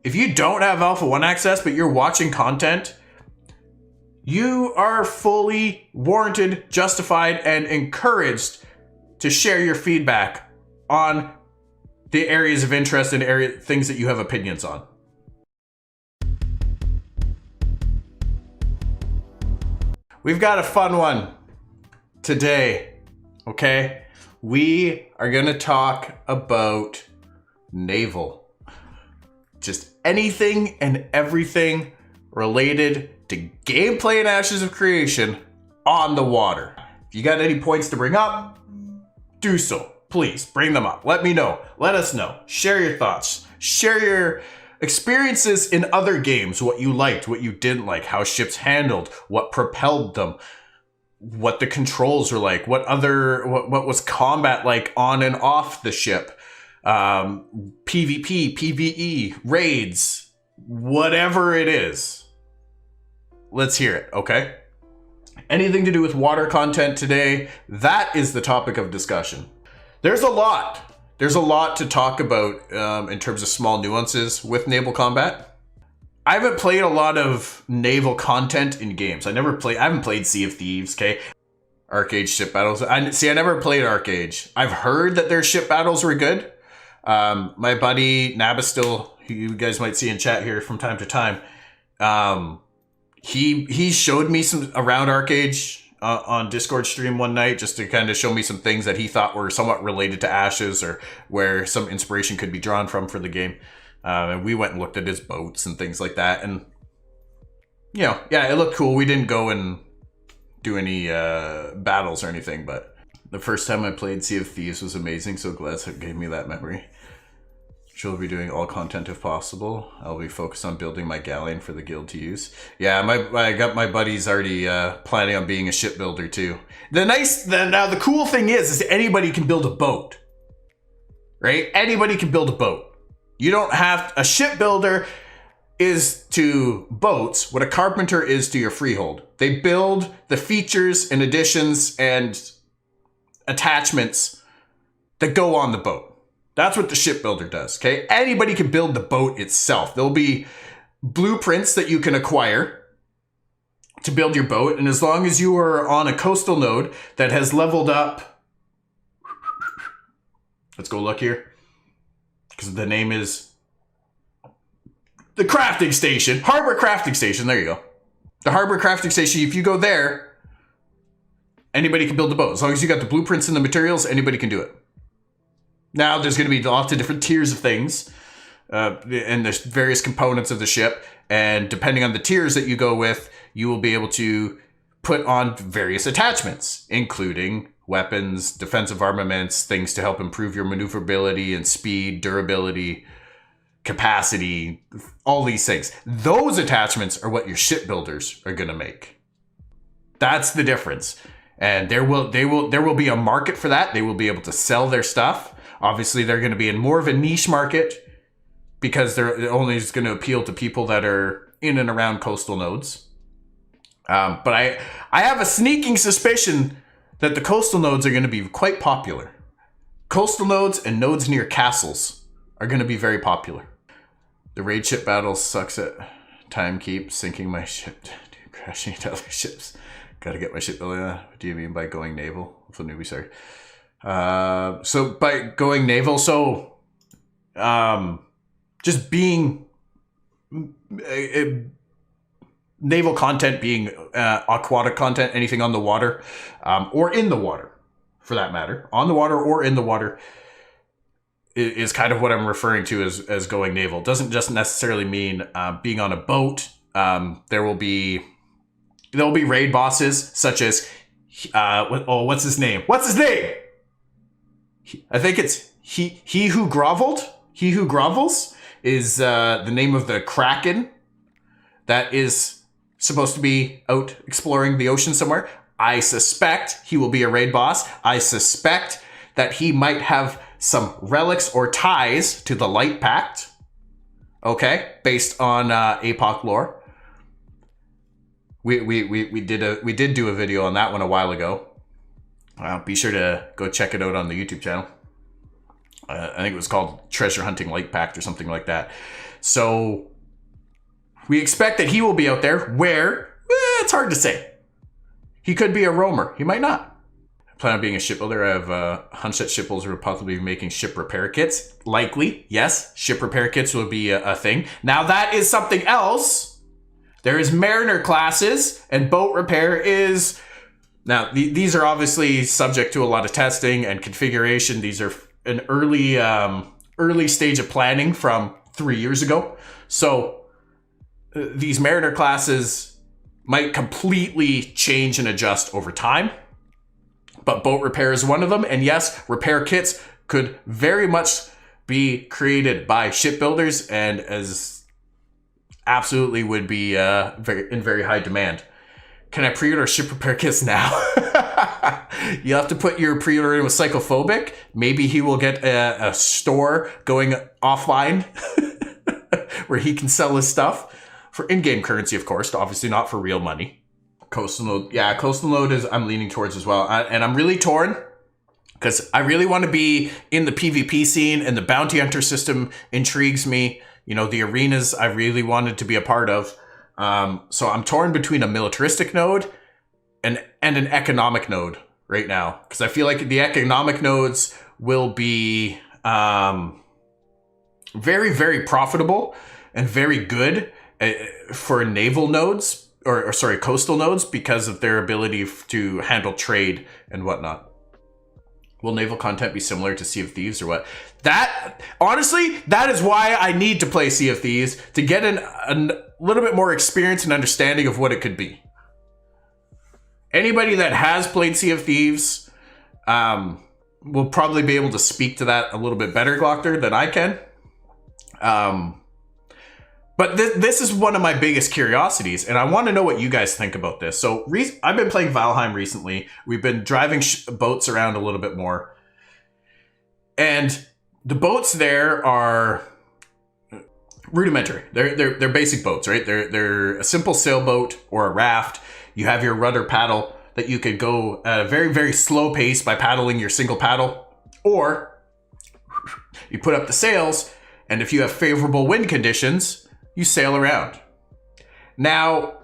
if you don't have Alpha 1 access, but you're watching content, you are fully warranted, justified, and encouraged to share your feedback on the areas of interest and things that you have opinions on. We've got a fun one today, okay? We are gonna talk about naval. Just anything and everything related to gameplay and Ashes of Creation on the water. If you got any points to bring up, do so. Please bring them up. Let me know. Let us know. Share your thoughts. Share your experiences in other games, what you liked, what you didn't like, how ships handled, what propelled them, what the controls are like, what was combat like on and off the ship, PvP, PvE, raids, whatever it is. Let's hear it, okay? Anything to do with water content today, that is the topic of discussion. There's a lot to talk about in terms of small nuances with naval combat. I haven't played a lot of naval content in games. I haven't played Sea of Thieves, okay? Arcade ship battles. I never played Arcade. I've heard that their ship battles were good. My buddy Nabastil, who you guys might see in chat here from time to time, he showed me some around Arcade on Discord stream one night, just to kind of show me some things that he thought were somewhat related to Ashes, or where some inspiration could be drawn from for the game. And we went and looked at his boats and things like that, and yeah, it looked cool. We didn't go and do any battles or anything, but the first time I played Sea of Thieves was amazing, so glad it gave me that memory. She'll be doing all content if possible. I'll be focused on building my galleon for the guild to use. Yeah, I got my buddies already planning on being a shipbuilder too. Now the cool thing is anybody can build a boat, right? Anybody can build a boat. You don't have, a shipbuilder is to boats what a carpenter is to your freehold. They build the features and additions and attachments that go on the boat. That's what the shipbuilder does, okay? Anybody can build the boat itself. There'll be blueprints that you can acquire to build your boat, and as long as you are on a coastal node that has leveled up, let's go look here, because the name is the crafting station, harbor crafting station, there you go. The harbor crafting station, if you go there, anybody can build a boat. As long as you got the blueprints and the materials, anybody can do it. Now, there's going to be lots of different tiers of things, and there's various components of the ship, and depending on the tiers that you go with, you will be able to put on various attachments, including weapons, defensive armaments, things to help improve your maneuverability and speed, durability, capacity, all these things. Those attachments are what your shipbuilders are going to make. That's the difference. And there will be a market for that. They will be able to sell their stuff. Obviously, they're going to be in more of a niche market because they're only just going to appeal to people that are in and around coastal nodes. But I have a sneaking suspicion that the coastal nodes are going to be quite popular. Coastal nodes and nodes near castles are going to be very popular. The raid ship battle sucks at time keep sinking my ship, crashing into other ships. Gotta get my ship building. What do you mean by going naval? For newbie, sorry. So by going naval, just being naval content, being aquatic content, anything on the water, or in the water, for that matter, on the water or in the water, is kind of what I'm referring to as going naval. It doesn't just necessarily mean being on a boat. There'll be raid bosses such as what's his name? What's his name? I think it's he who groveled. He who grovels is the name of the Kraken that is supposed to be out exploring the ocean somewhere. I suspect he will be a raid boss. I suspect that he might have some relics or ties to the Light Pact. Okay, based on APOC lore. We did do a video on that one a while ago. Be sure to go check it out on the YouTube channel. I think it was called Treasure Hunting Light Pact or something like that. So we expect that he will be out there where, it's hard to say. He could be a roamer. He might not. I plan on being a shipbuilder. I have a hunch that shipbuilders will possibly be making ship repair kits. Likely, yes. Ship repair kits will be a thing. Now that is something else. There is mariner classes, and boat repair is... Now, these are obviously subject to a lot of testing and configuration. These are an early stage of planning from 3 years ago. So these mariner classes might completely change and adjust over time. But boat repair is one of them. And yes, repair kits could very much be created by shipbuilders and as absolutely would be in very high demand. Can I pre-order ship repair kits now? You have to put your pre-order in with Psychophobic. Maybe he will get a store going offline where he can sell his stuff for in-game currency, of course, obviously not for real money. Coastal Node. Yeah, Coastal Node is I'm leaning towards as well. And I'm really torn because I really want to be in the PvP scene, and the bounty hunter system intrigues me. You know, the arenas I really wanted to be a part of. So I'm torn between a militaristic node and an economic node right now, because I feel like the economic nodes will be very, very profitable and very good for naval nodes or sorry, coastal nodes because of their ability to handle trade and whatnot. Will naval content be similar to Sea of Thieves or what? That, honestly, that is why I need to play Sea of Thieves, to get a little bit more experience and understanding of what it could be. Anybody that has played Sea of Thieves will probably be able to speak to that a little bit better, Glockter, than I can. But this is one of my biggest curiosities, and I want to know what you guys think about this. So I've been playing Valheim recently. We've been driving boats around a little bit more. And the boats there are rudimentary. They're basic boats, right? They're a simple sailboat or a raft. You have your rudder paddle that you could go at a very, very slow pace by paddling your single paddle. Or you put up the sails, and if you have favorable wind conditions, you sail around. Now,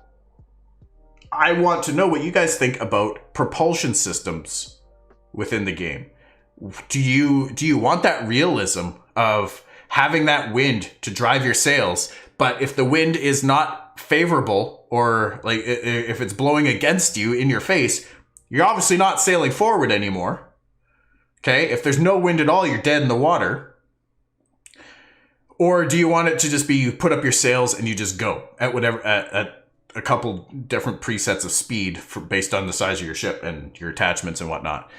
I want to know what you guys think about propulsion systems within the game. Do you want that realism of having that wind to drive your sails, but if the wind is not favorable, or like if it's blowing against you in your face, you're obviously not sailing forward anymore. Okay? If there's no wind at all, you're dead in the water. Or do you want it to just be you put up your sails and you just go at whatever at a couple different presets of speed based on the size of your ship and your attachments and whatnot?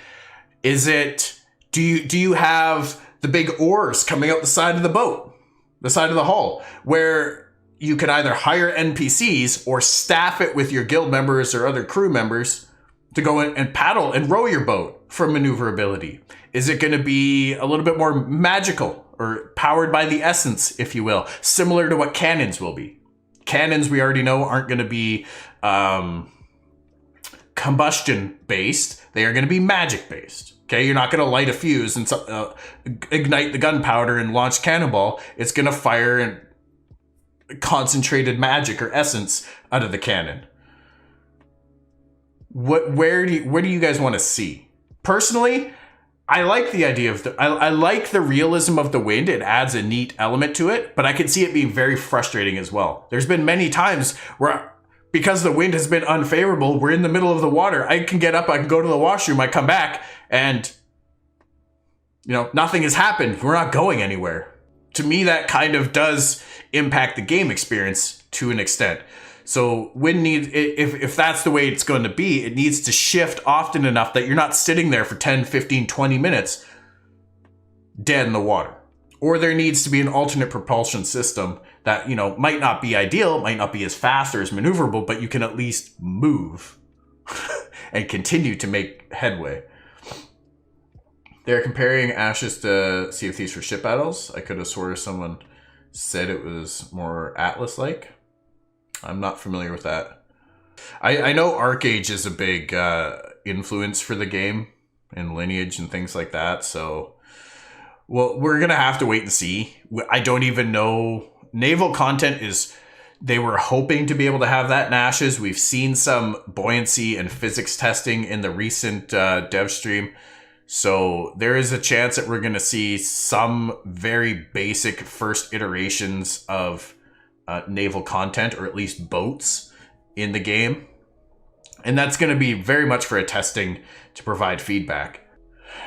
Is it do you have the big oars coming out the side of the boat, the side of the hull, where you can either hire NPCs or staff it with your guild members or other crew members to go in and paddle and row your boat for maneuverability? Is it going to be a little bit more magical or powered by the essence, if you will, similar to what cannons will be? Cannons, we already know, aren't going to be combustion based. They are going to be magic based. Okay, you're not going to light a fuse and ignite the gunpowder and launch cannonball. It's going to fire concentrated magic or essence out of the cannon. Where do you guys want to see? Personally, I like the idea of I like the realism of the wind. It adds a neat element to it, but I can see it being very frustrating as well. There's been many times where, because the wind has been unfavorable, we're in the middle of the water. I can get up, I can go to the washroom, I come back, and nothing has happened. We're not going anywhere. To me, that kind of does impact the game experience to an extent. So wind needs, if that's the way it's going to be, it needs to shift often enough that you're not sitting there for 10, 15, 20 minutes dead in the water. Or there needs to be an alternate propulsion system that, might not be ideal, might not be as fast or as maneuverable, but you can at least move and continue to make headway. They're comparing Ashes to Sea of Thieves for ship battles. I could have sworn someone said it was more Atlas-like. I'm not familiar with that. I know Arcage is a big influence for the game and Lineage and things like that. So, well, we're going to have to wait and see. I don't even know Naval Content is, they were hoping to be able to have that in Ashes. We've seen some buoyancy and physics testing in the recent dev stream. So there is a chance that we're going to see some very basic first iterations of naval content, or at least boats in the game. And that's going to be very much for a testing to provide feedback.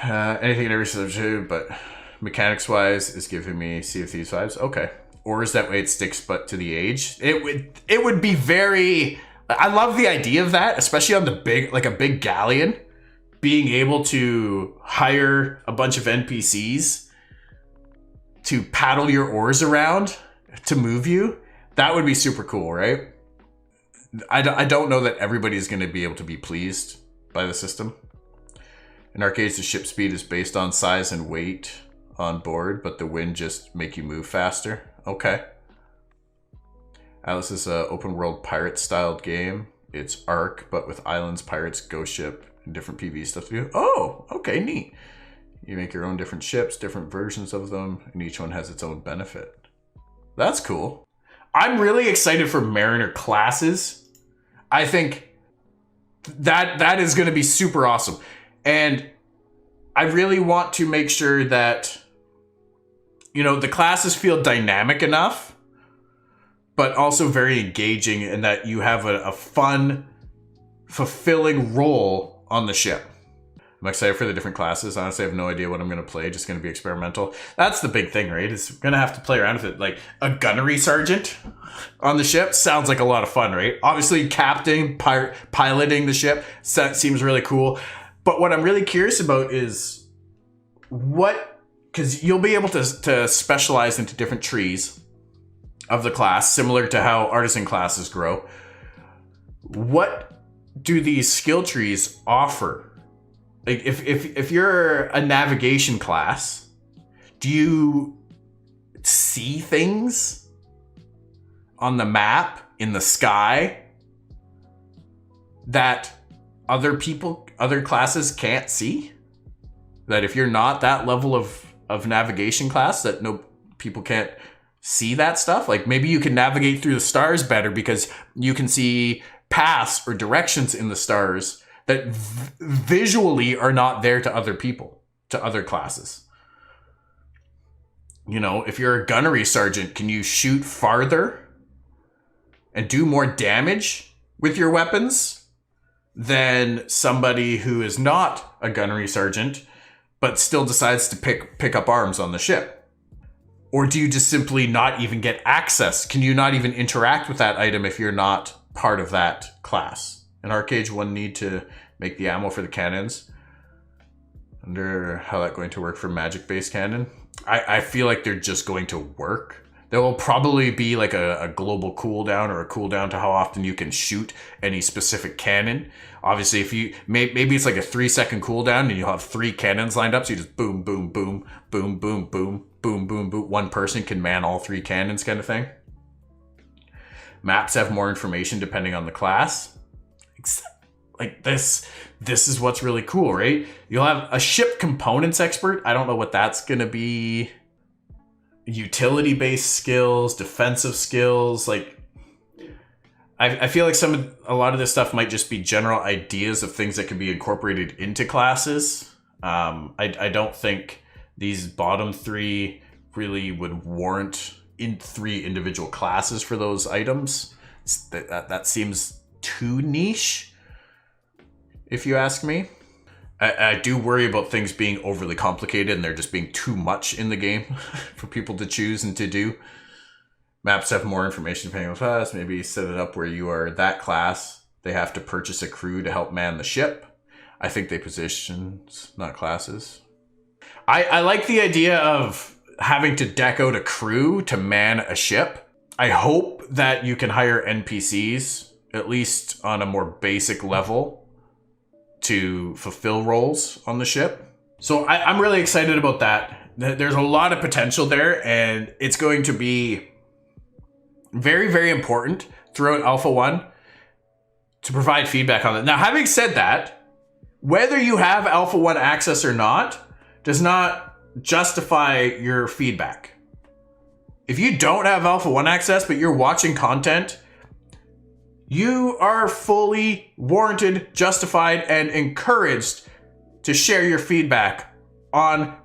Anything in every subject, but mechanics wise is giving me Sea of Thieves vibes. Okay. Or is that way it sticks but to the age? It would be very, I love the idea of that, especially on the big, like a big galleon, being able to hire a bunch of NPCs to paddle your oars around to move you. That would be super cool, right? I don't know that everybody's going to be able to be pleased by the system. In arcades, the ship speed is based on size and weight on board, but the wind just make you move faster. Okay. Atlas is an open world pirate styled game. It's Ark, but with islands, pirates, ghost ship, and different PvE stuff to do. Oh, okay, neat. You make your own different ships, different versions of them, and each one has its own benefit. That's cool. I'm really excited for Mariner classes. I think that is going to be super awesome. And I really want to make sure that, you know, the classes feel dynamic enough, but also very engaging, and that you have a fun, fulfilling role on the ship. I'm excited for the different classes. Honestly, I have no idea what I'm going to play. Just going to be experimental. That's the big thing, right? Is going to have to play around with it. Like a gunnery sergeant on the ship sounds like a lot of fun, right? Obviously, captain, piloting the ship seems really cool. But what I'm really curious about is what, because you'll be able to specialize into different trees of the class, similar to how artisan classes grow. What do these skill trees offer? Like if you're a navigation class, do you see things on the map, in the sky, that other classes can't see? That if you're not that level of navigation class, that no people can't see that stuff? Like maybe you can navigate through the stars better because you can see paths or directions in the stars that visually are not there to other people, to other classes. You know, if you're a gunnery sergeant, can you shoot farther and do more damage with your weapons than somebody who is not a gunnery sergeant, but still decides to pick up arms on the ship? Or do you just simply not even get access? Can you not even interact with that item if you're not part of that class? In Arcade, one need to make the ammo for the cannons. I wonder how that's going to work for magic-based cannon. I feel like they're just going to work. There will probably be like a global cooldown, or a cooldown to how often you can shoot any specific cannon. Obviously, if you maybe it's like a 3-second cooldown, and you'll have 3 cannons lined up, so you just boom, boom, boom, boom, boom, boom, boom, boom, boom. One person can man all 3 cannons, kind of thing. Maps have more information depending on the class. Like this is what's really cool, right? You'll have a ship components expert. I don't know what that's going to be. Utility-based skills, defensive skills. Like, I feel like a lot of this stuff might just be general ideas of things that can be incorporated into classes. I don't think these bottom 3 really would warrant in 3 individual classes for those items. That seems too niche, if you ask me. I do worry about things being overly complicated and there just being too much in the game for people to choose and to do. Maps have more information depending on class. Maybe set it up where you are that class. They have to purchase a crew to help man the ship. I think they positions, not classes. I like the idea of having to deck out a crew to man a ship. I hope that you can hire NPCs, at least on a more basic level, to fulfill roles on the ship. So I'm really excited about that. There's a lot of potential there, and it's going to be very, very important throughout Alpha 1 to provide feedback on it. Now, having said that, whether you have Alpha 1 access or not does not justify your feedback. If you don't have Alpha 1 access, but you're watching content, you are fully warranted, justified, and encouraged to share your feedback on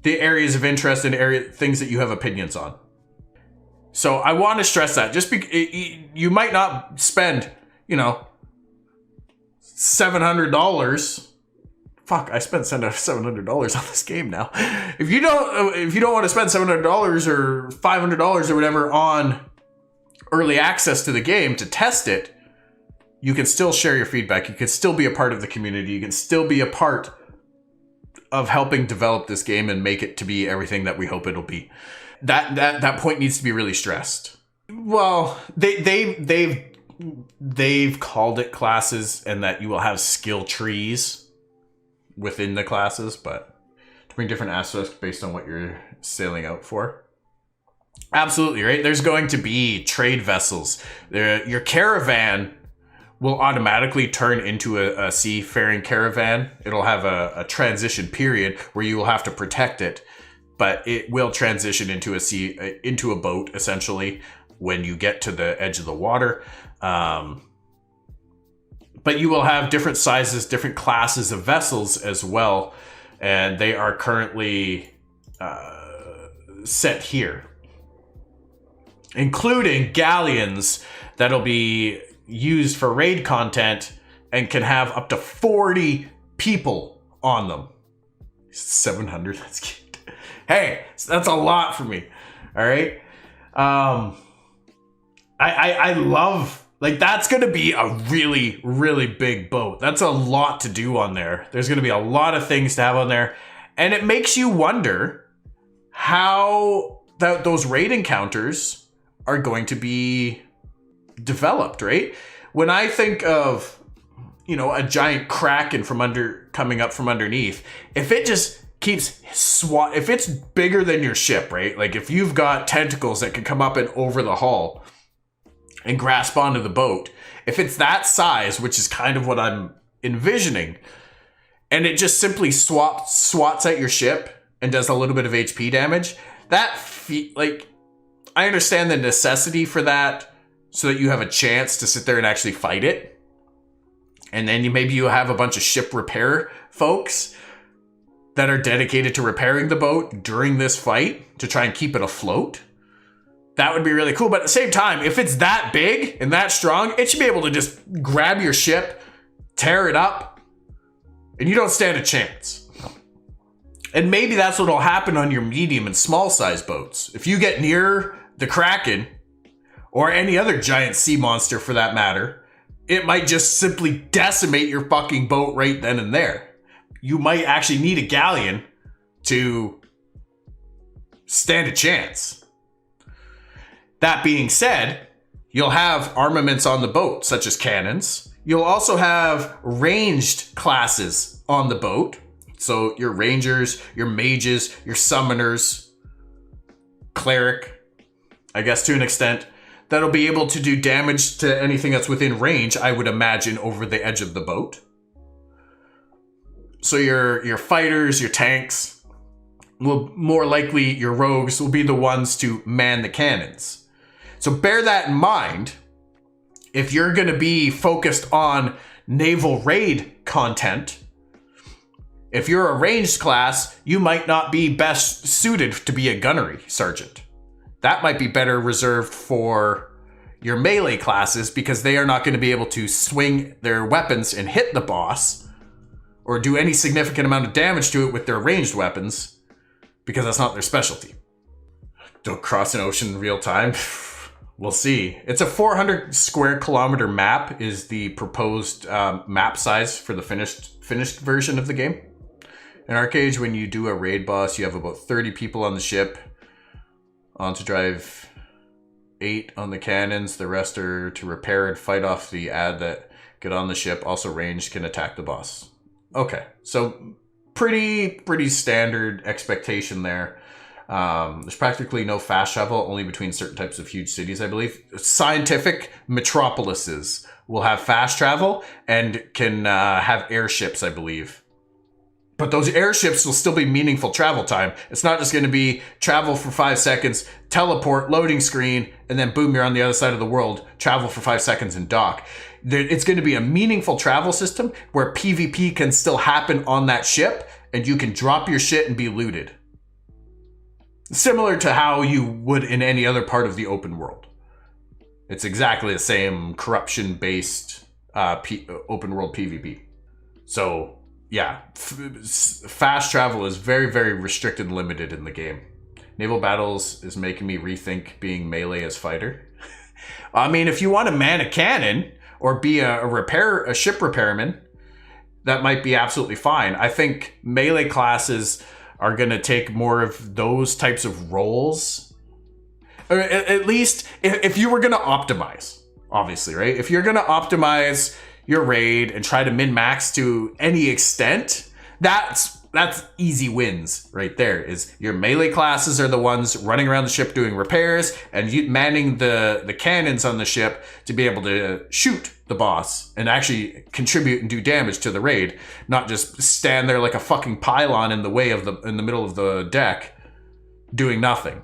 the areas of interest and things that you have opinions on. So I want to stress that. You might not spend, $700. Fuck, I spent $700 on this game now. If you don't want to spend $700 or $500 or whatever on early access to the game to test it, you can still share your feedback. You can still be a part of the community. You can still be a part of helping develop this game and make it to be everything that we hope it'll be. That point needs to be really stressed. Well, they've called it classes and that you will have skill trees within the classes, but to bring different aspects based on what you're sailing out for. Absolutely, right? There's going to be trade vessels. Your caravan will automatically turn into a seafaring caravan. It'll have a transition period where you will have to protect it, but it will transition into a boat essentially when you get to the edge of the water. But you will have different sizes, different classes of vessels as well, and they are currently set here, including galleons that'll be used for raid content and can have up to 40 people on them. 700, that's cute. Hey, that's a lot for me. All right. I love, like, that's going to be a really, really big boat. That's a lot to do on there. There's going to be a lot of things to have on there. And it makes you wonder how those raid encounters are going to be developed, right? When I think of, a giant kraken coming up from underneath, if it just keeps if it's bigger than your ship, right? Like if you've got tentacles that can come up and over the hull and grasp onto the boat, if it's that size, which is kind of what I'm envisioning, and it just simply swats at your ship and does a little bit of HP damage, I understand the necessity for that so that you have a chance to sit there and actually fight it. And then maybe you have a bunch of ship repair folks that are dedicated to repairing the boat during this fight to try and keep it afloat. That would be really cool. But at the same time, if it's that big and that strong, it should be able to just grab your ship, tear it up, and you don't stand a chance. And maybe that's what will happen on your medium and small size boats. If you get near the Kraken, or any other giant sea monster for that matter, it might just simply decimate your fucking boat right then and there. You might actually need a galleon to stand a chance. That being said, you'll have armaments on the boat, such as cannons. You'll also have ranged classes on the boat. So your rangers, your mages, your summoners, cleric, I guess to an extent, that'll be able to do damage to anything that's within range, I would imagine, over the edge of the boat. So your fighters, your tanks, will more likely, your rogues will be the ones to man the cannons. So bear that in mind. If you're going to be focused on naval raid content, if you're a ranged class, you might not be best suited to be a gunnery sergeant. That might be better reserved for your melee classes because they are not going to be able to swing their weapons and hit the boss or do any significant amount of damage to it with their ranged weapons because that's not their specialty. Don't cross an ocean in real time. We'll see. It's a 400 square kilometer map is the proposed map size for the finished version of the game. In Arcade, when you do a raid boss, you have about 30 people on the ship. On to drive 8 on the cannons. The rest are to repair and fight off the ad that get on the ship. Also ranged can attack the boss. Okay, so pretty standard expectation there. There's practically no fast travel, only between certain types of huge cities, I believe. Scientific metropolises will have fast travel and can have airships, I believe. But those airships will still be meaningful travel time. It's not just going to be travel for 5 seconds, teleport, loading screen, and then boom, you're on the other side of the world, travel for 5 seconds and dock. It's going to be a meaningful travel system where PvP can still happen on that ship and you can drop your shit and be looted. Similar to how you would in any other part of the open world. It's exactly the same corruption-based open world PvP. So, yeah, fast travel is very, very restricted and limited in the game. Naval battles is making me rethink being melee as fighter. I mean, if you want to man a cannon or be a ship repairman, that might be absolutely fine. I think melee classes are going to take more of those types of roles. Or at least if you were going to optimize, obviously, right? If you're going to optimize your raid and try to min-max to any extent, that's easy wins right there. Is your melee classes are the ones running around the ship doing repairs and you manning the cannons on the ship to be able to shoot the boss and actually contribute and do damage to the raid, not just stand there like a fucking pylon in the way of in the middle of the deck doing nothing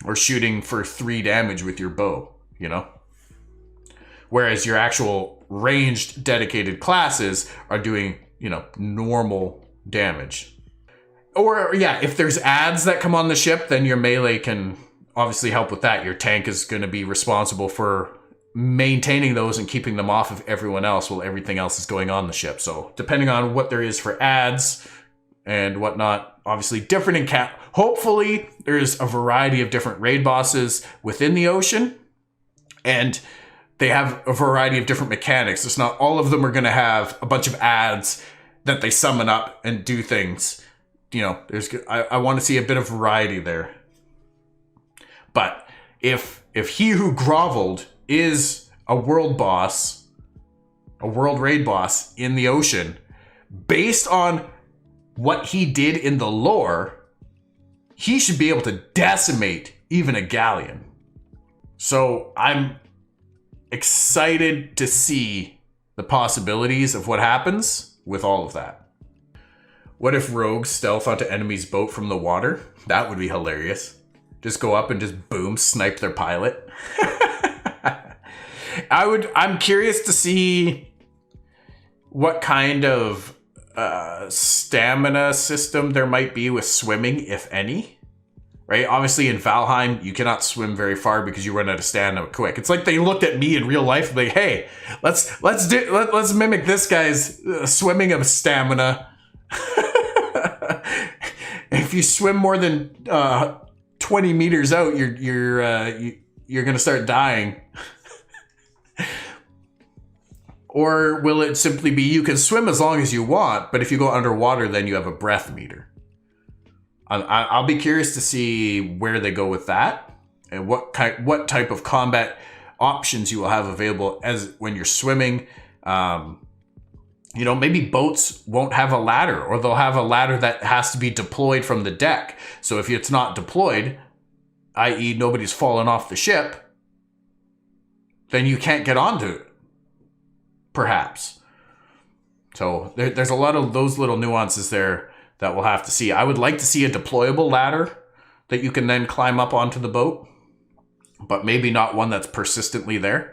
or shooting for 3 damage with your bow, you know? Whereas your actual ranged dedicated classes are doing, you know, normal damage. Or yeah, if there's adds that come on the ship, then your melee can obviously help with that. Your tank is going to be responsible for maintaining those and keeping them off of everyone else while everything else is going on the ship. So depending on what there is for adds and whatnot, obviously different in hopefully there's a variety of different raid bosses within the ocean and they have a variety of different mechanics. It's not all of them are going to have a bunch of adds that they summon up and do things. You know, I want to see a bit of variety there. But if he who groveled is a world boss, a world raid boss in the ocean, based on what he did in the lore, he should be able to decimate even a galleon. So I'm excited to see the possibilities of what happens with all of that. What if rogues stealth onto enemy's boat from the water? That would be hilarious. Just go up and just boom, snipe their pilot. I'm curious to see what kind of stamina system there might be with swimming, if any. Right? Obviously in Valheim, you cannot swim very far because you run out of stamina quick. It's like they looked at me in real life and like, hey, let's mimic this guy's swimming of stamina. If you swim more than 20 meters out, you're gonna start dying. Or will it simply be you can swim as long as you want, but if you go underwater, then you have a breath meter? I'll be curious to see where they go with that and what type of combat options you will have available as when you're swimming. You know, maybe boats won't have a ladder, or they'll have a ladder that has to be deployed from the deck. So if it's not deployed, i.e. nobody's fallen off the ship, then you can't get onto it, perhaps. So there's a lot of those little nuances there that we'll have to see. I would like to see a deployable ladder that you can then climb up onto the boat, but maybe not one that's persistently there.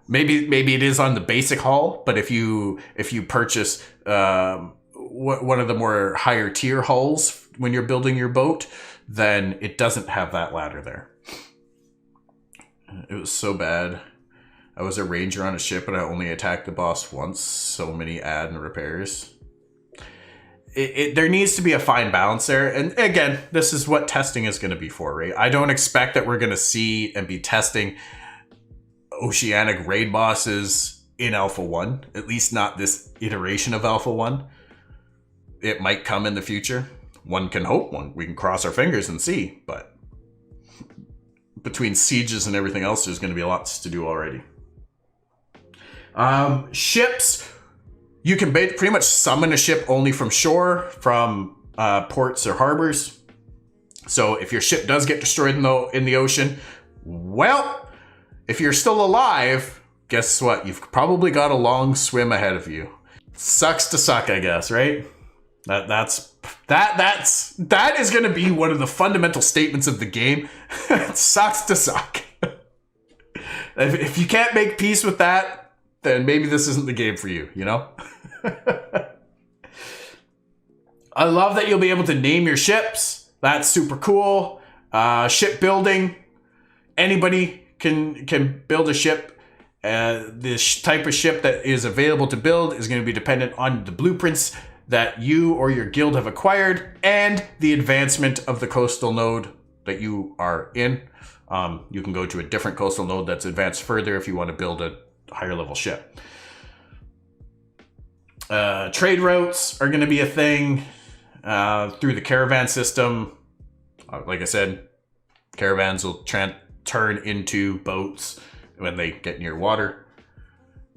Maybe it is on the basic hull, but if you purchase one of the more higher tier hulls when you're building your boat, then it doesn't have that ladder there. It was so bad. I was a ranger on a ship and I only attacked the boss once. So many add and repairs. There needs to be a fine balance there. And again, this is what testing is going to be for, right? I don't expect that we're going to see and be testing oceanic raid bosses in Alpha 1. At least not this iteration of Alpha 1. It might come in the future. One can hope. We can cross our fingers and see. But between sieges and everything else, there's going to be lots to do already. Ships. You can pretty much summon a ship only from shore, from ports or harbors. So if your ship does get destroyed in the ocean, well, if you're still alive, guess what? You've probably got a long swim ahead of you. Sucks to suck, I guess, right? That is going to be one of the fundamental statements of the game. It sucks to suck. If you can't make peace with that, then maybe this isn't the game for you, you know? I love that you'll be able to name your ships. That's super cool. Shipbuilding. Anybody can build a ship. This type of ship that is available to build is going to be dependent on the blueprints that you or your guild have acquired and the advancement of the coastal node that you are in. You can go to a different coastal node that's advanced further if you want to build a higher level ship. Trade routes are going to be a thing through the caravan system. Like I said, caravans will turn into boats when they get near water.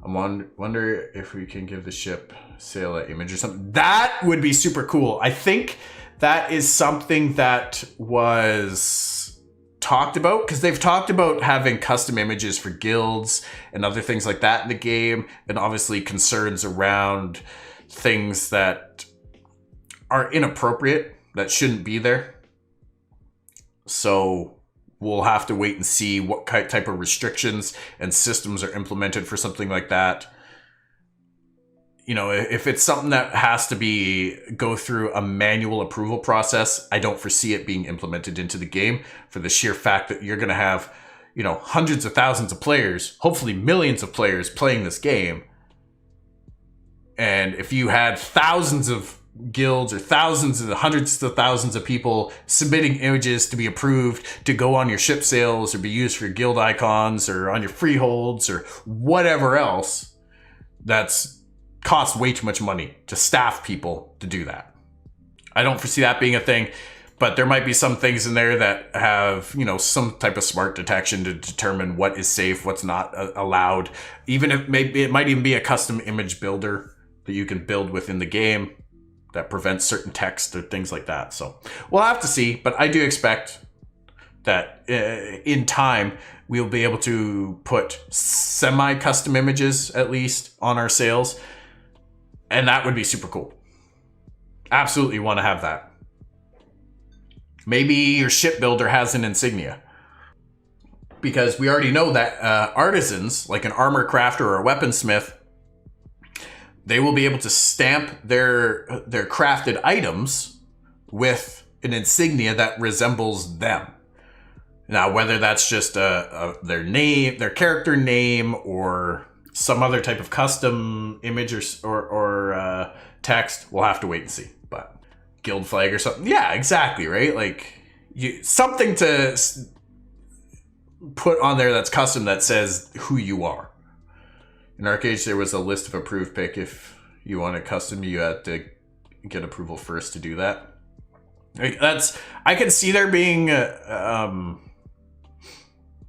I wonder if we can give the ship sailor image or something. That would be super cool. I think that is something that was talked about, because they've talked about having custom images for guilds and other things like that in the game, and obviously concerns around things that are inappropriate, that shouldn't be there. So we'll have to wait and see what type of restrictions and systems are implemented for something like that. You know, if it's something that has to go through a manual approval process, I don't foresee it being implemented into the game, for the sheer fact that you're going to have, you know, hundreds of thousands of players, hopefully millions of players playing this game. And if you had thousands of guilds or thousands and hundreds of thousands of people submitting images to be approved to go on your ship sales or be used for guild icons or on your freeholds or whatever else, that's costs way too much money to staff people to do that. I don't foresee that being a thing, but there might be some things in there that have, you know, some type of smart detection to determine what is safe, what's not allowed. Even if maybe it might even be a custom image builder that you can build within the game that prevents certain text or things like that. So we'll have to see, but I do expect that in time we'll be able to put semi-custom images at least on our sales, and that would be super cool. Absolutely want to have that. Maybe your shipbuilder has an insignia, because we already know that artisans like an armor crafter or a weaponsmith, they will be able to stamp their crafted items with an insignia that resembles them. Now, whether that's just their name, their character name, or some other type of custom image or text, we'll have to wait and see. But guild flag or something, yeah, exactly, right? Like something to put on there that's custom that says who you are. In Arcade, there was a list of approved pick. If you want a custom, you had to get approval first to do that. Like, I can see there being an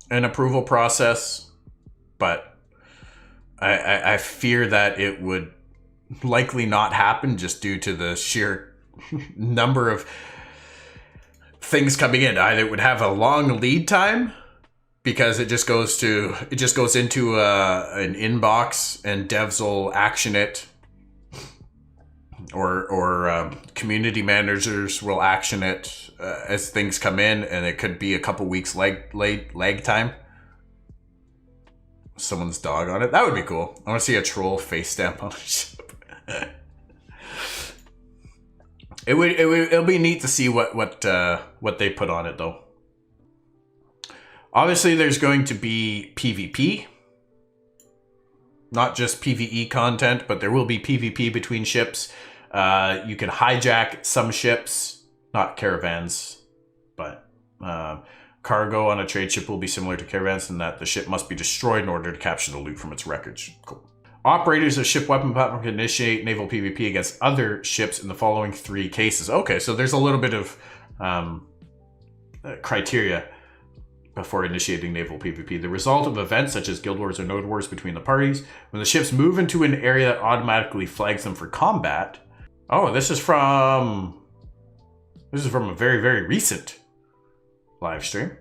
approval process, but I fear that it would likely not happen just due to the sheer number of things coming in. Either it would have a long lead time, because it just goes into an inbox and devs will action it, or community managers will action it as things come in, and it could be a couple weeks lag time. Someone's dog on it. That would be cool. I want to see a troll face stamp on a ship. It'll be neat to see what they put on it though. Obviously, there's going to be PvP. Not just PvE content, but there will be PvP between ships. You can hijack some ships, not caravans, but cargo on a trade ship will be similar to caravans in that the ship must be destroyed in order to capture the loot from its wreckage. Cool. Operators of ship weapon platform can initiate naval PvP against other ships in the following 3 cases. Okay, so there's a little bit of criteria before initiating naval PvP. The result of events such as guild wars or node wars between the parties. When the ships move into an area that automatically flags them for combat. Oh, this is from a very, very recent live stream.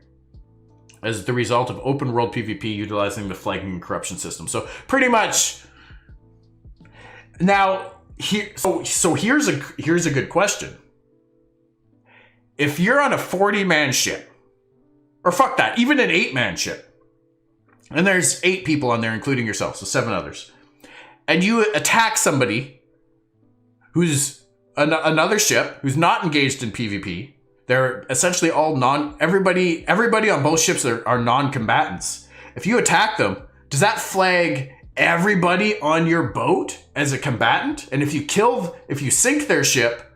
As the result of open world PvP utilizing the flagging and corruption system. So pretty much, now So here's a good question. If you're on a 40-man ship, or fuck that, even an 8-man ship, and there's 8 people on there, including yourself, so 7 others, and you attack somebody who's another ship who's not engaged in PvP, they're essentially all everybody on both ships are non-combatants. If you attack them, does that flag everybody on your boat as a combatant? And if you sink their ship,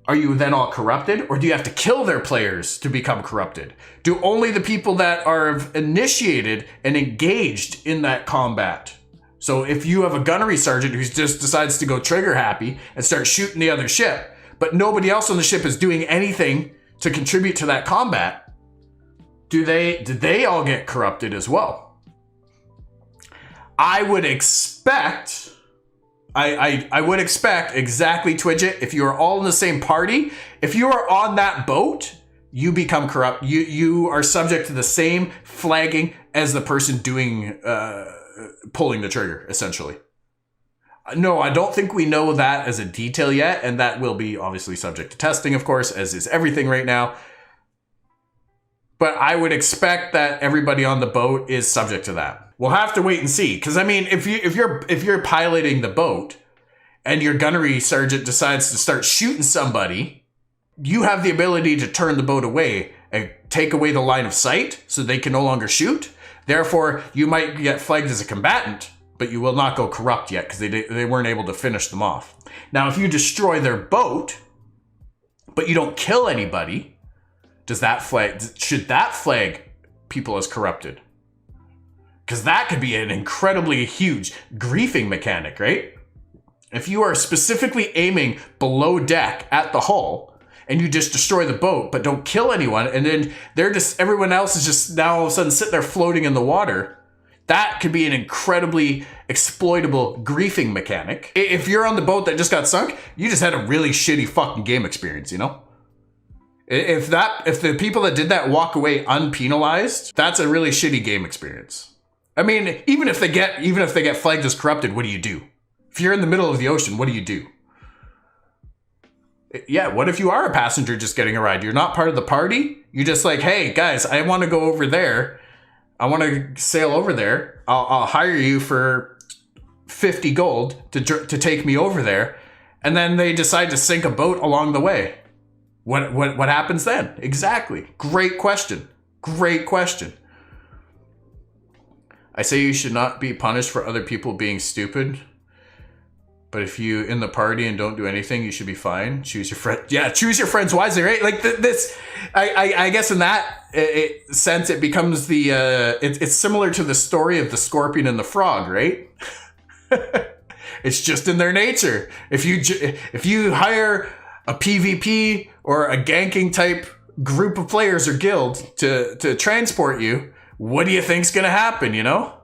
are you then all corrupted? Or do you have to kill their players to become corrupted? Do only the people that are initiated and engaged in that combat? So if you have a gunnery sergeant who just decides to go trigger happy and start shooting the other ship, but nobody else on the ship is doing anything to contribute to that combat, do they all get corrupted as well? I would expect exactly, Twidget, if you are all in the same party, if you are on that boat, you become corrupt. You are subject to the same flagging as the person doing pulling the trigger, essentially. No, I don't think we know that as a detail yet, and that will be obviously subject to testing, of course, as is everything right now. But I would expect that everybody on the boat is subject to that. We'll have to wait and see, because I mean, if you're piloting the boat and your gunnery sergeant decides to start shooting somebody, you have the ability to turn the boat away and take away the line of sight so they can no longer shoot. Therefore, you might get flagged as a combatant, but you will not go corrupt yet because they weren't able to finish them off. Now, if you destroy their boat, but you don't kill anybody, should that flag people as corrupted? Because that could be an incredibly huge griefing mechanic, right? If you are specifically aiming below deck at the hull and you just destroy the boat but don't kill anyone, and then everyone else is just now all of a sudden sitting there floating in the water, that could be an incredibly exploitable griefing mechanic. If you're on the boat that just got sunk, you just had a really shitty fucking game experience, you know? If the people that did that walk away unpenalized, that's a really shitty game experience. I mean, even if they get flagged as corrupted, what do you do? If you're in the middle of the ocean, what do you do? Yeah, what if you are a passenger just getting a ride? You're not part of the party. You're just like, hey guys, I want to go over there. I want to sail over there. I'll hire you for 50 gold to take me over there. And then they decide to sink a boat along the way. What happens then? Exactly. Great question. Great question. I say you should not be punished for other people being stupid. But if you in the party and don't do anything, you should be fine. Choose your friend. Yeah, choose your friends wisely, right? Like this, I guess in that sense, it becomes it's similar to the story of the scorpion and the frog, right? It's just in their nature. If you hire a PvP or a ganking type group of players or guild to transport you, what do you think's gonna happen, you know?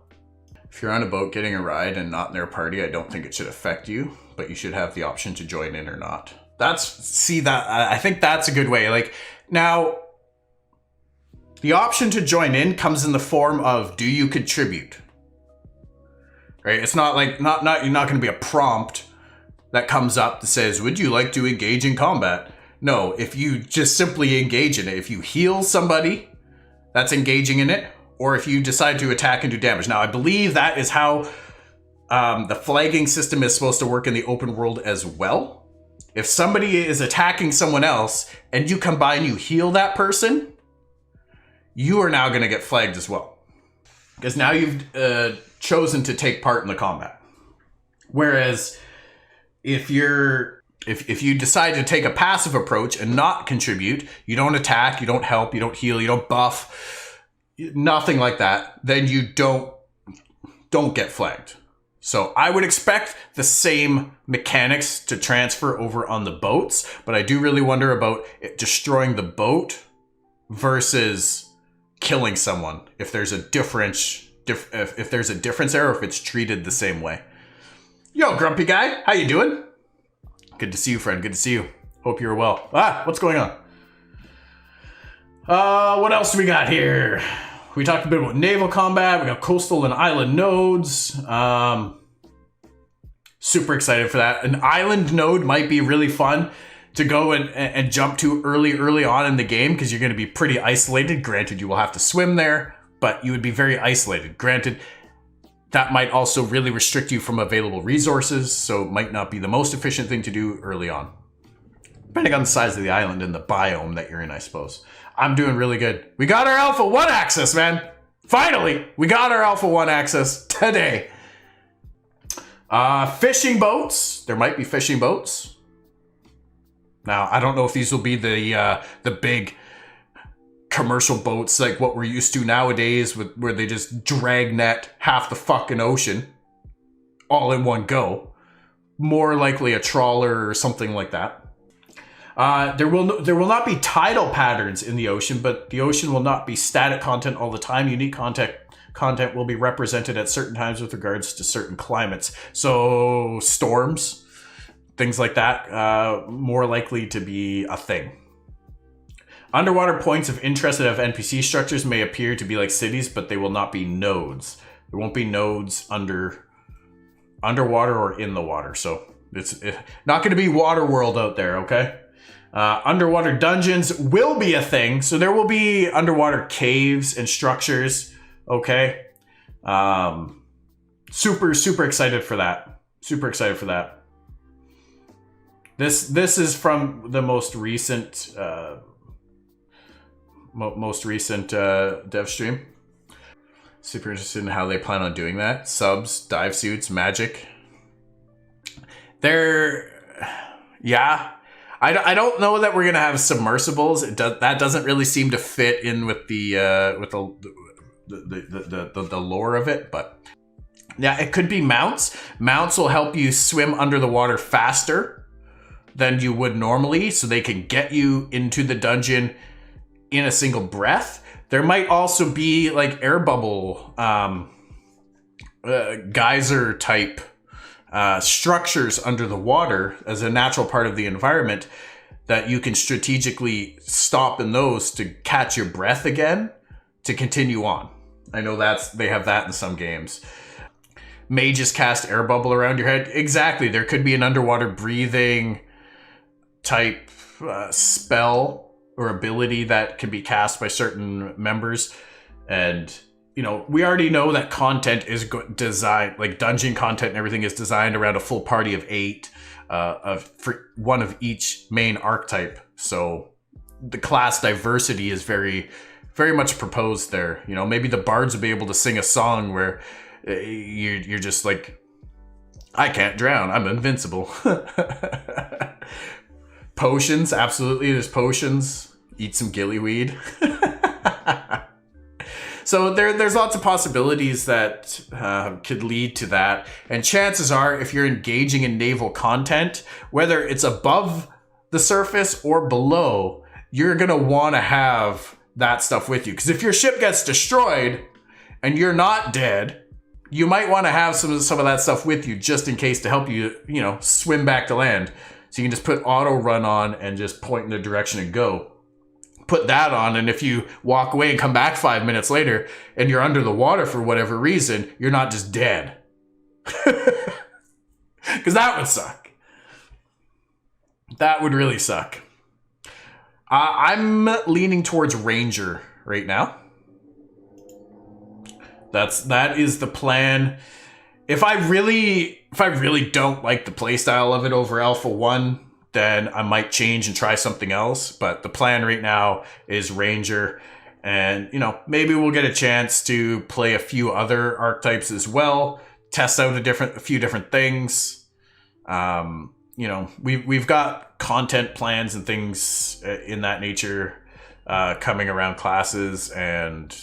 If you're on a boat getting a ride and not in their party, I don't think it should affect you, but you should have the option to join in or not. I think that's a good way. Like, now, the option to join in comes in the form of, do you contribute? Right? It's not like, you're not gonna be a prompt that comes up that says, would you like to engage in combat? No, if you just simply engage in it, if you heal somebody, that's engaging in it, or if you decide to attack and do damage. Now, I believe that is how the flagging system is supposed to work in the open world as well. If somebody is attacking someone else and you come by and you heal that person, you are now going to get flagged as well. Because now you've chosen to take part in the combat. Whereas if you decide to take a passive approach and not contribute, you don't attack, you don't help, you don't heal, you don't buff, nothing like that, then you don't get flagged. So I would expect the same mechanics to transfer over on the boats, but I do really wonder about destroying the boat versus killing someone. If there's a difference there, or if it's treated the same way. Yo, grumpy guy, how you doing? Good to see you, friend. Good to see you. Hope you're well. What's going on? What else do we got here? We talked a bit about naval combat. We got coastal and island nodes. Super excited for that. An island node might be really fun to go and jump to early on in the game, because you're going to be pretty isolated. Granted, you will have to swim there, but you would be very isolated. Granted, that might also really restrict you from available resources, so it might not be the most efficient thing to do early on. Depending on the size of the island and the biome that you're in, I suppose. I'm doing really good. We got our Alpha 1 access, man! Finally! We got our Alpha 1 access today! Fishing boats. There might be fishing boats. Now, I don't know if these will be the big commercial boats like what we're used to nowadays, where they just drag net half the fucking ocean all in one go. More likely a trawler or something like that. There will not be tidal patterns in the ocean, but the ocean will not be static content all the time. Unique content will be represented at certain times with regards to certain climates. So storms, things like that, more likely to be a thing. Underwater points of interest that have NPC structures may appear to be like cities, but they will not be nodes. There won't be nodes underwater or in the water. So it's not going to be water world out there, okay? Underwater dungeons will be a thing. So there will be underwater caves and structures, okay? Super excited for that. Super excited for that. This is from the most recent dev stream. Super interested in how they plan on doing that. Subs, dive suits, magic. Yeah. I don't know that we're gonna have submersibles. That doesn't really seem to fit in with the lore of it, but yeah, it could be mounts. Mounts will help you swim under the water faster than you would normally, so they can get you into the dungeon in a single breath. There might also be like air bubble, geyser type structures under the water as a natural part of the environment that you can strategically stop in those to catch your breath again to continue on. I know they have that in some games. Mages cast air bubble around your head. Exactly. There could be an underwater breathing type spell or ability that can be cast by certain members. And, you know, we already know that content is designed, like dungeon content and everything is designed around a full party of 8 for one of each main archetype. So the class diversity is very, very much proposed there. You know, maybe the bards will be able to sing a song where you're just like, I can't drown, I'm invincible. Potions, absolutely, there's potions. Eat some gillyweed. So there's lots of possibilities that could lead to that. And chances are, if you're engaging in naval content, whether it's above the surface or below, you're going to want to have that stuff with you. Because if your ship gets destroyed and you're not dead, you might want to have some of that stuff with you just in case to help you, you know, swim back to land. So you can just put auto run on and just point in the direction and go. Put that on, and if you walk away and come back 5 minutes later and you're under the water for whatever reason, you're not just dead. Because that would suck. That would really suck. I'm leaning towards Ranger right now. That is the plan. If I really don't like the playstyle of it over Alpha 1, then I might change and try something else. But the plan right now is Ranger. And, you know, maybe we'll get a chance to play a few other archetypes as well. Test out a few different things. You know, we've got content plans and things in that nature coming around classes and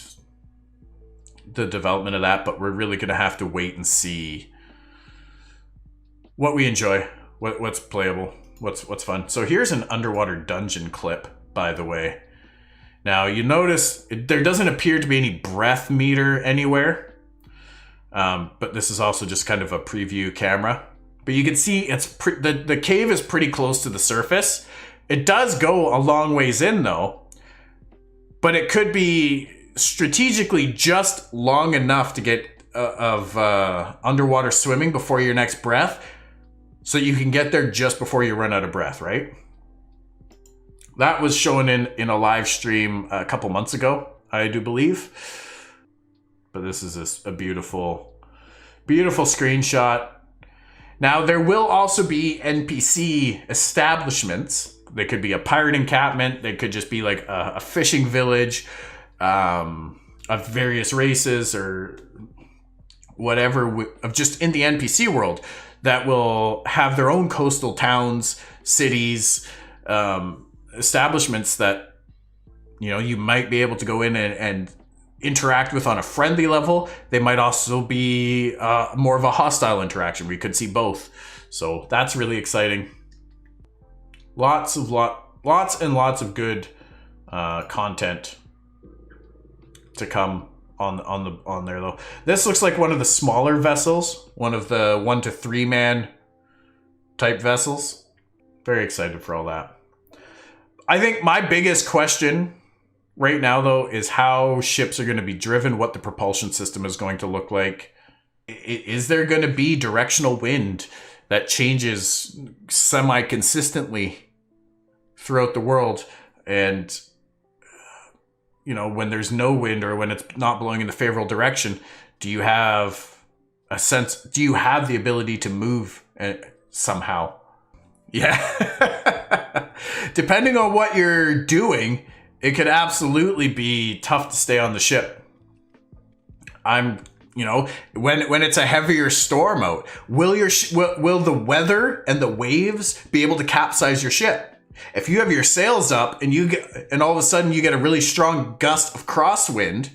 the development of that. But we're really going to have to wait and see what we enjoy, what's playable. What's fun. So here's an underwater dungeon clip, by the way. Now you notice there doesn't appear to be any breath meter anywhere, but this is also just kind of a preview camera. But you can see the cave is pretty close to the surface. It does go a long ways in though, but it could be strategically just long enough to get underwater swimming before your next breath. so you can get there just before you run out of breath, right? That was shown in a live stream a couple months ago, I do believe. But this is a beautiful, beautiful screenshot. Now, there will also be NPC establishments. They could be a pirate encampment. They could just be like a fishing village of various races or whatever, of just in the NPC world that will have their own coastal towns, cities, establishments that, you know, you might be able to go in and interact with on a friendly level. They might also be more of a hostile interaction. We could see both. So that's really exciting. Lots and lots of good content to come on there though. This looks like one of the smaller vessels, one of the 1 to 3 man type vessels. Very excited for all that. I think my biggest question right now, though, is how ships are going to be driven, what the propulsion system is going to look like. Is there going to be directional wind that changes semi-consistently throughout the world? And, you know, when there's no wind or when it's not blowing in the favorable direction, do you have a sense, do you have the ability to move somehow? Yeah. Depending on what you're doing, it could absolutely be tough to stay on the ship. You know, when it's a heavier storm out, will the weather and the waves be able to capsize your ship? If you have your sails up and all of a sudden you get a really strong gust of crosswind,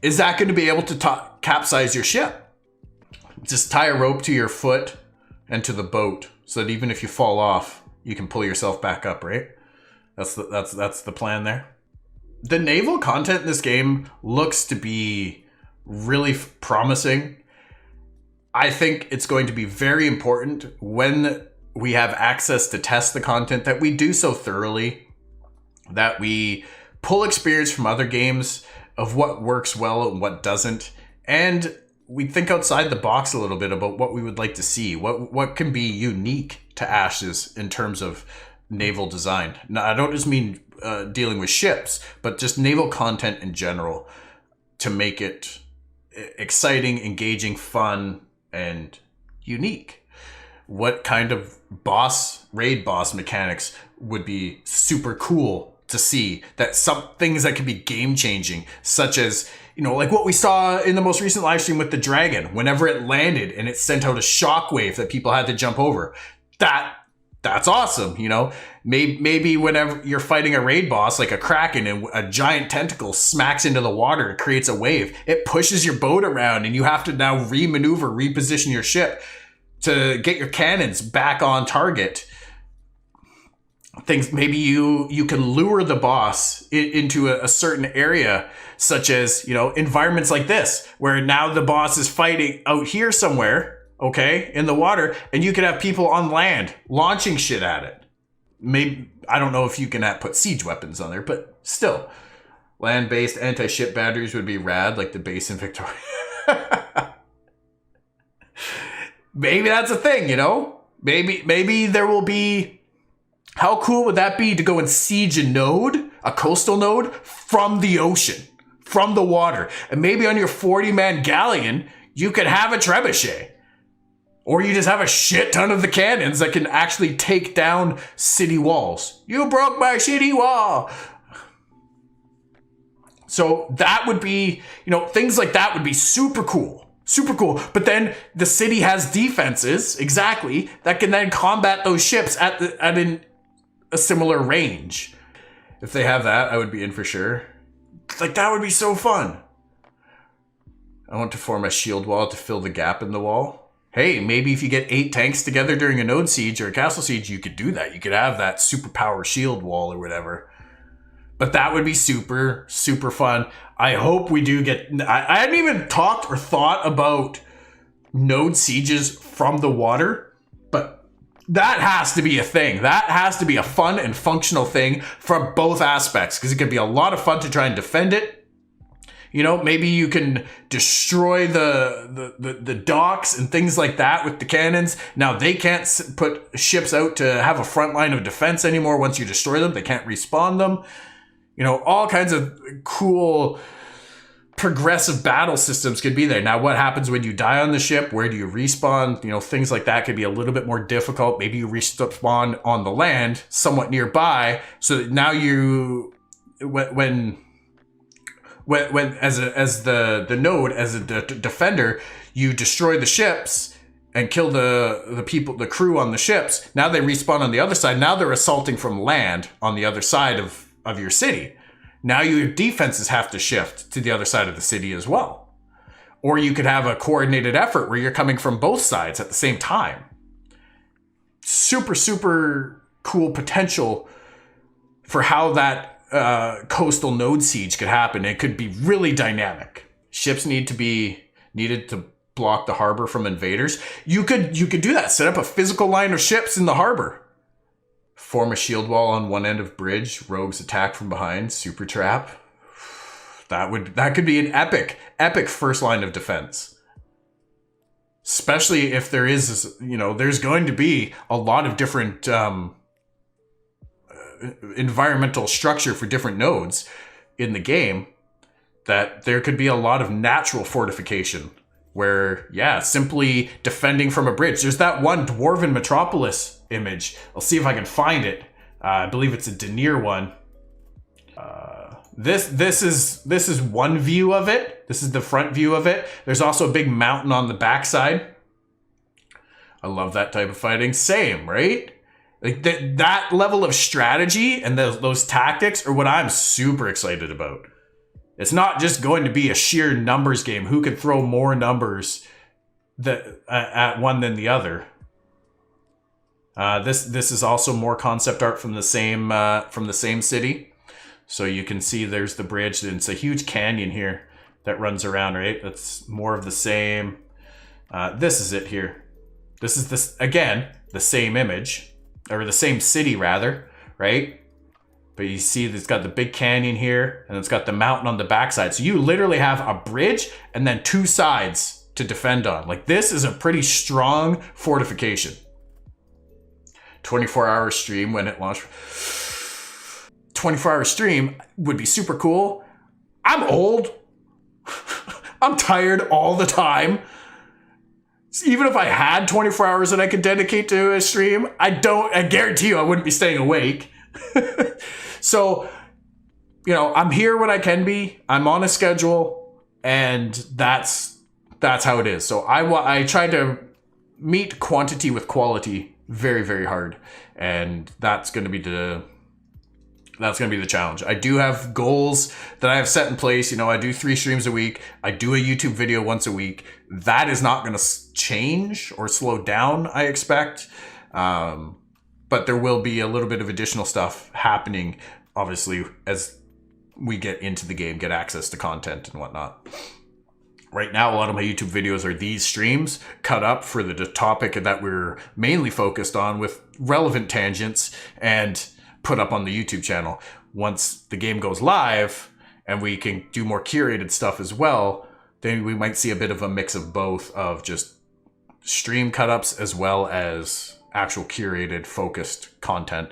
is that going to be able to capsize your ship? Just tie a rope to your foot and to the boat so that even if you fall off, you can pull yourself back up, right? That's the plan there. The naval content in this game looks to be really promising. I think it's going to be very important when we have access to test the content that we do so thoroughly, that we pull experience from other games of what works well and what doesn't, and we think outside the box a little bit about what we would like to see, what can be unique to Ashes in terms of naval design. Now, I don't just mean dealing with ships, but just naval content in general to make it exciting, engaging, fun, and unique. What kind of raid boss mechanics would be super cool to see, that some things that could be game changing, such as, you know, like what we saw in the most recent live stream with the dragon, whenever it landed and it sent out a shockwave that people had to jump over. That's awesome. You know, maybe whenever you're fighting a raid boss like a kraken and a giant tentacle smacks into the water, it creates a wave. It pushes your boat around and you have to now reposition your ship to get your cannons back on target. Things, maybe you can lure the boss into a certain area, such as, you know, environments like this, where now the boss is fighting out here somewhere, okay, in the water, and you could have people on land launching shit at it. Maybe, I don't know if you can put siege weapons on there, but still, land-based anti-ship batteries would be rad, like the base in Victoria. Maybe that's a thing, you know? Maybe there will be... How cool would that be to go and siege a node, a coastal node, from the ocean, from the water? And maybe on your 40-man galleon, you could have a trebuchet. Or you just have a shit ton of the cannons that can actually take down city walls. You broke my city wall! So that would be, you know, things like that would be super cool. Super cool. But then the city has defenses, exactly, that can then combat those ships at a similar range. If they have that, I would be in for sure. Like, that would be so fun. I want to form a shield wall to fill the gap in the wall. Hey, maybe if you get 8 tanks together during a node siege or a castle siege, you could do that. You could have that superpower shield wall or whatever. But that would be super, super fun. I hope we do get... I hadn't even talked or thought about node sieges from the water, but that has to be a thing. That has to be a fun and functional thing from both aspects, because it could be a lot of fun to try and defend it. You know, maybe you can destroy the docks and things like that with the cannons. Now, they can't put ships out to have a front line of defense anymore. Once you destroy them, they can't respawn them. You know, all kinds of cool progressive battle systems could be there. Now, what happens when you die on the ship? Where do you respawn? You know, things like that could be a little bit more difficult. Maybe you respawn on the land somewhat nearby. So that now you, when as the node, as a defender, you destroy the ships and kill the people, the crew on the ships. Now they respawn on the other side. Now they're assaulting from land on the other side of your city. Now your defenses have to shift to the other side of the city as well. Or you could have a coordinated effort where you're coming from both sides at the same time. Super, super cool potential for how that coastal node siege could happen. It could be really dynamic. Ships needed to block the harbor from invaders. You could do that. Set up a physical line of ships in the harbor. Form a shield wall on one end of bridge. Rogues attack from behind. Super trap. That could be an epic first line of defense. Especially if there is, you know, there's going to be a lot of different environmental structure for different nodes in the game. That there could be a lot of natural fortification where, yeah, simply defending from a bridge. There's that one Dwarven Metropolis image. I'll see if I can find it. I believe it's a Denier one. This is one view of it. This is the front view of it. There's also a big mountain on the backside. I love that type of fighting. Same, right? Like that level of strategy and those tactics are what I'm super excited about. It's not just going to be a sheer numbers game. Who can throw more numbers at one than the other? This is also more concept art from the same city. So you can see there's the bridge, and it's a huge canyon here that runs around, right? That's more of the same. This is it here. This is again, the same image, or the same city rather, right? But you see it's got the big canyon here, and it's got the mountain on the backside. So you literally have a bridge and then two sides to defend on. Like, this is a pretty strong fortification. 24-hour stream when it launched. 24-hour stream would be super cool. I'm old. I'm tired all the time. So even if I had 24 hours that I could dedicate to a stream, I guarantee you I wouldn't be staying awake. So, you know, I'm here when I can be. I'm on a schedule, and that's how it is. So I try to meet quantity with quality very, very hard, and that's going to be the challenge. I do have goals that I have set in place. You know, I do 3 streams a week. I do a YouTube video once a week. That is not going to change or slow down, I expect. But there will be a little bit of additional stuff happening, obviously, as we get into the game, get access to content and whatnot. Right now, a lot of my YouTube videos are these streams cut up for the topic that we're mainly focused on, with relevant tangents, and put up on the YouTube channel. Once the game goes live and we can do more curated stuff as well, then we might see a bit of a mix of both, of just stream cut ups as well as actual curated focused content.